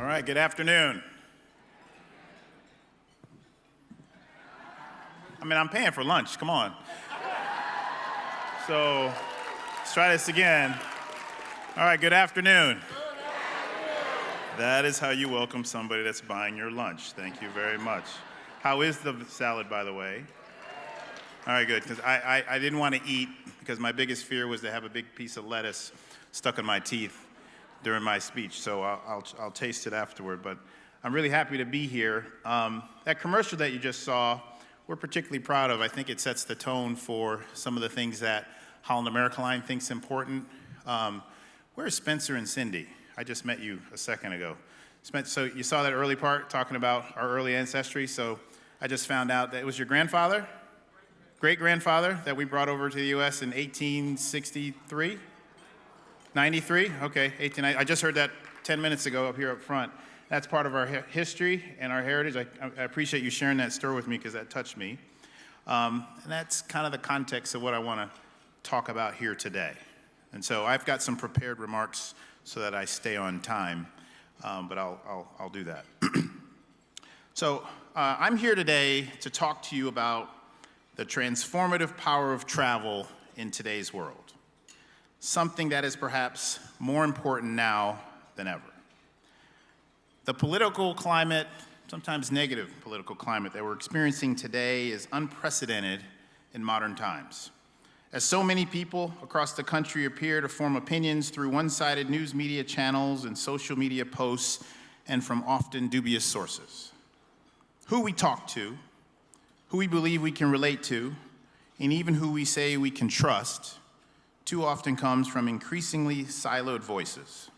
All right, good afternoon. I mean, I'm paying for lunch, come on. So, let's try this again. All right, good afternoon. That is how you welcome somebody that's buying your lunch. Thank you very much. How is the salad, by the way? All right, good, because I didn't want to eat, because my biggest fear was to have a big piece of lettuce stuck in my teeth during my speech, so I'll taste it afterward. But I'm really happy to be here. That commercial that you just saw, we're particularly proud of. I think it sets the tone for some of the things that Holland America Line thinks important. Where's Spencer and Cindy? I just met you a second ago. So you saw that early part talking about our early ancestry. So I just found out that it was your grandfather, great-grandfather, that we brought over to the U.S. in 1863? 93? Okay, 1890. I just heard that 10 minutes ago up here up front. That's part of our history and our heritage. I appreciate you sharing that story with me because that touched me. And that's kind of the context of what I want to talk about here today. And so I've got some prepared remarks so that I stay on time, but I'll do that. So I'm here today to talk to you about the transformative power of travel in today's world. Something that is perhaps more important now than ever. The political climate, sometimes negative political climate that we're experiencing today is unprecedented in modern times. As so many people across the country appear to form opinions through one-sided news media channels and social media posts and from often dubious sources. Who we talk to, who we believe we can relate to, and even who we say we can trust, too often comes from increasingly siloed voices.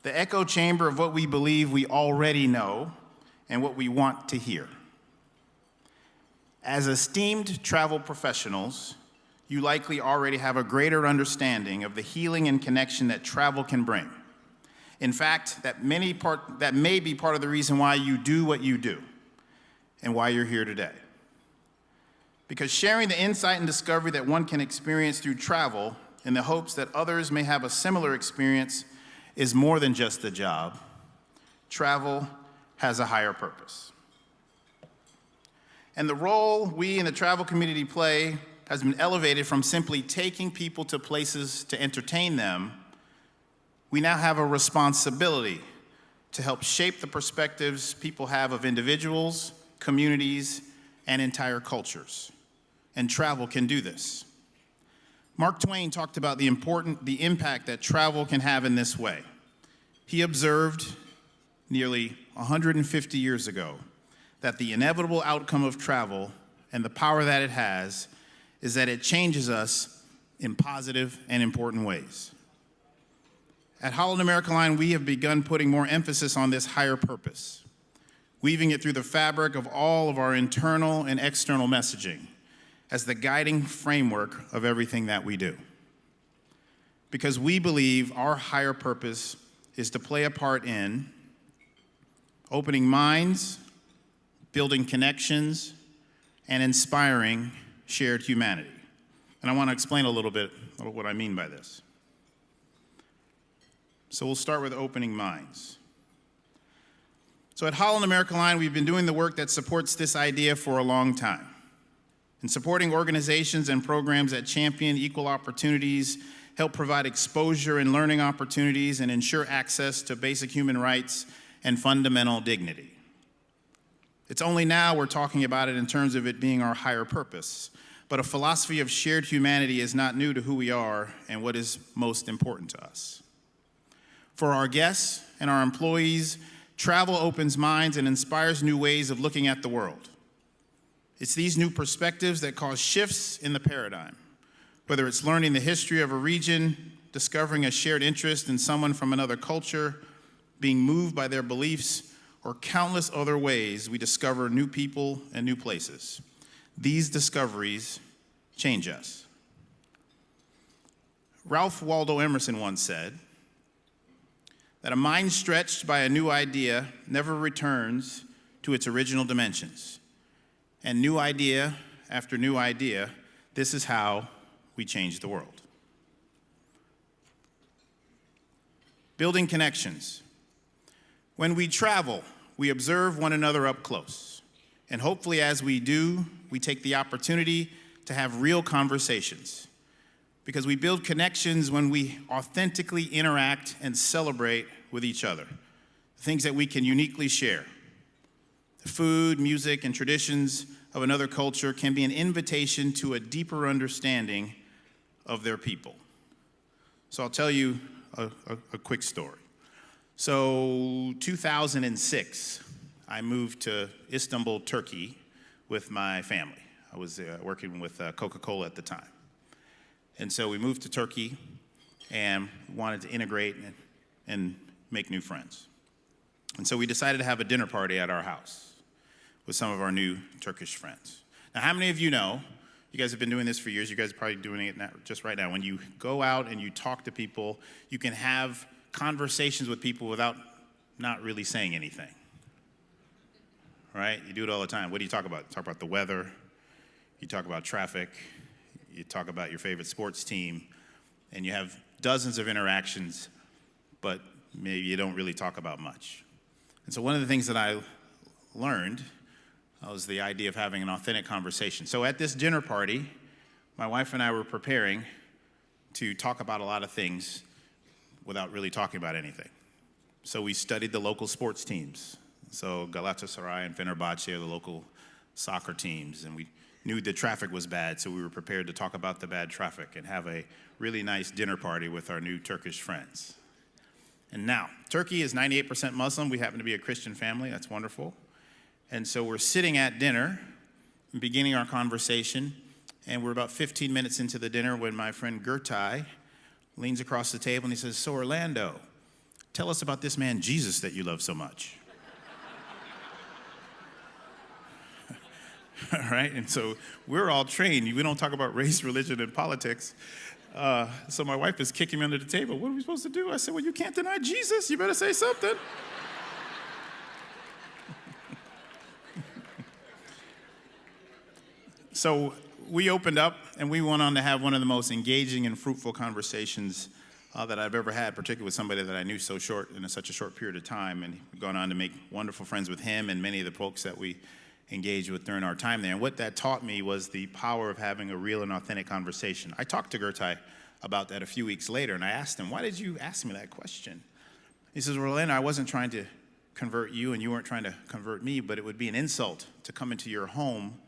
The echo chamber of what we believe we already know and what we want to hear. As esteemed travel professionals, you likely already have a greater understanding of the healing and connection that travel can bring. In fact, that may be part of the reason why you do what you do and why you're here today. Because sharing the insight and discovery that one can experience through travel in the hopes that others may have a similar experience is more than just a job. Travel has a higher purpose. And the role we in the travel community play has been elevated from simply taking people to places to entertain them. We now have a responsibility to help shape the perspectives people have of individuals, communities, and entire cultures. And travel can do this. Mark Twain talked about the impact that travel can have in this way. He observed nearly 150 years ago that the inevitable outcome of travel and the power that it has is that it changes us in positive and important ways. At Holland America Line, we have begun putting more emphasis on this higher purpose, weaving it through the fabric of all of our internal and external messaging as the guiding framework of everything that we do. Because we believe our higher purpose is to play a part in opening minds, building connections, and inspiring shared humanity. And I want to explain a little bit of what I mean by this. So we'll start with opening minds. So at Holland America Line, we've been doing the work that supports this idea for a long time. In supporting organizations and programs that champion equal opportunities, help provide exposure and learning opportunities, and ensure access to basic human rights and fundamental dignity. It's only now we're talking about it in terms of it being our higher purpose, but a philosophy of shared humanity is not new to who we are and what is most important to us. For our guests and our employees, travel opens minds and inspires new ways of looking at the world. It's these new perspectives that cause shifts in the paradigm, whether it's learning the history of a region, discovering a shared interest in someone from another culture, being moved by their beliefs, or countless other ways we discover new people and new places. These discoveries change us. Ralph Waldo Emerson once said that a mind stretched by a new idea never returns to its original dimensions. And new idea after new idea, this is how we change the world. Building connections. When we travel, we observe one another up close. And hopefully as we do, we take the opportunity to have real conversations. Because we build connections when we authentically interact and celebrate with each other. Things that we can uniquely share. The food, music, and traditions of another culture can be an invitation to a deeper understanding of their people. So I'll tell you a quick story. So 2006, I moved to Istanbul, Turkey with my family. I was working with Coca-Cola at the time. And so we moved to Turkey and wanted to integrate and make new friends. And so we decided to have a dinner party at our house with some of our new Turkish friends. Now, how many of you know, you guys have been doing this for years, you guys are probably doing it now, just right now, when you go out and you talk to people, you can have conversations with people without not really saying anything, right? You do it all the time. What do you talk about? You talk about the weather, you talk about traffic, you talk about your favorite sports team, and you have dozens of interactions, but maybe you don't really talk about much. And so one of the things that I learned was the idea of having an authentic conversation. So at this dinner party, my wife and I were preparing to talk about a lot of things without really talking about anything. So we studied the local sports teams. So Galatasaray and Fenerbahce are the local soccer teams, and we knew the traffic was bad, so we were prepared to talk about the bad traffic and have a really nice dinner party with our new Turkish friends. And now, Turkey is 98% Muslim. We happen to be a Christian family. That's wonderful. And so we're sitting at dinner, beginning our conversation, and we're about 15 minutes into the dinner when my friend Gertai leans across the table and he says, "So Orlando, tell us about this man Jesus that you love so much." All right, and so we're all trained. We don't talk about race, religion, and politics. So my wife is kicking me under the table. What are we supposed to do? I said, "Well, you can't deny Jesus. You better say something." So we opened up, and we went on to have one of the most engaging and fruitful conversations that I've ever had, particularly with somebody that I knew so short in such a short period of time. And we've gone on to make wonderful friends with him and many of the folks that we engaged with during our time there. And what that taught me was the power of having a real and authentic conversation. I talked to Gertai about that a few weeks later, and I asked him, "Why did you ask me that question?" He says, "Well, Orlando, I wasn't trying to convert you, and you weren't trying to convert me, but it would be an insult to come into your home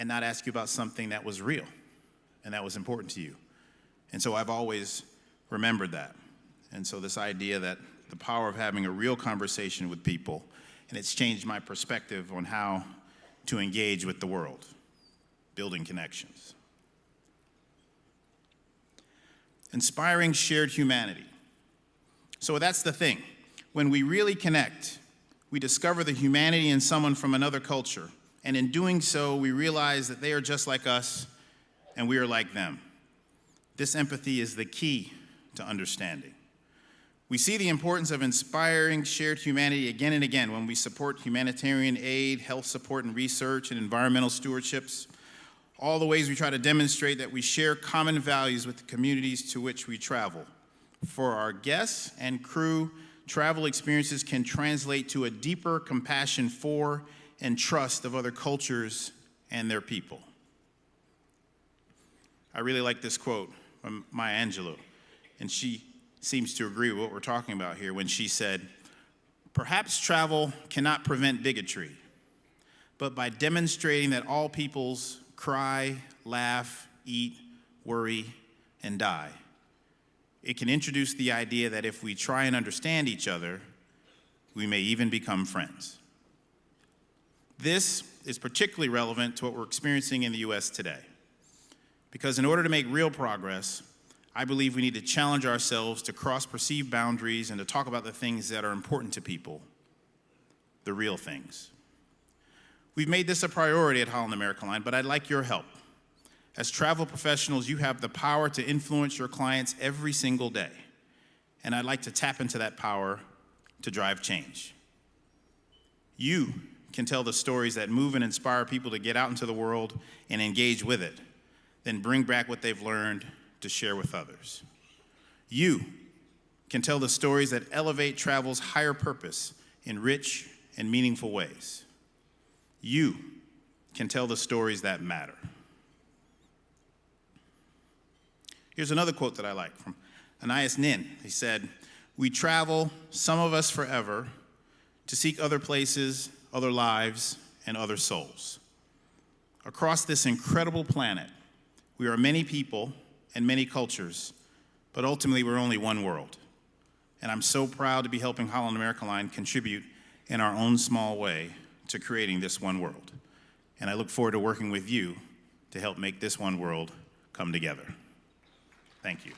and not ask you about something that was real and that was important to you." And so I've always remembered that. And so this idea that the power of having a real conversation with people, and it's changed my perspective on how to engage with the world, building connections. Inspiring shared humanity. So that's the thing. When we really connect, we discover the humanity in someone from another culture. And in doing so, we realize that they are just like us and we are like them. This empathy is the key to understanding. We see the importance of inspiring shared humanity again and again when we support humanitarian aid, health support and research, and environmental stewardships. All the ways we try to demonstrate that we share common values with the communities to which we travel. For our guests and crew, travel experiences can translate to a deeper compassion for and trust of other cultures and their people. I really like this quote from Maya Angelou, and she seems to agree with what we're talking about here when she said, "Perhaps travel cannot prevent bigotry, but by demonstrating that all peoples cry, laugh, eat, worry, and die, it can introduce the idea that if we try and understand each other, we may even become friends." This is particularly relevant to what we're experiencing in the U.S. today. Because in order to make real progress, I believe we need to challenge ourselves to cross perceived boundaries and to talk about the things that are important to people, the real things. We've made this a priority at Holland America Line, but I'd like your help. As travel professionals, you have the power to influence your clients every single day, and I'd like to tap into that power to drive change. You can tell the stories that move and inspire people to get out into the world and engage with it, then bring back what they've learned to share with others. You can tell the stories that elevate travel's higher purpose in rich and meaningful ways. You can tell the stories that matter. Here's another quote that I like from Anais Nin. He said, "We travel, some of us forever, to seek other places, other lives, and other souls. Across this incredible planet, we are many people and many cultures, but ultimately we're only one world. And I'm so proud to be helping Holland America Line contribute in our own small way to creating this one world. And I look forward to working with you to help make this one world come together." Thank you.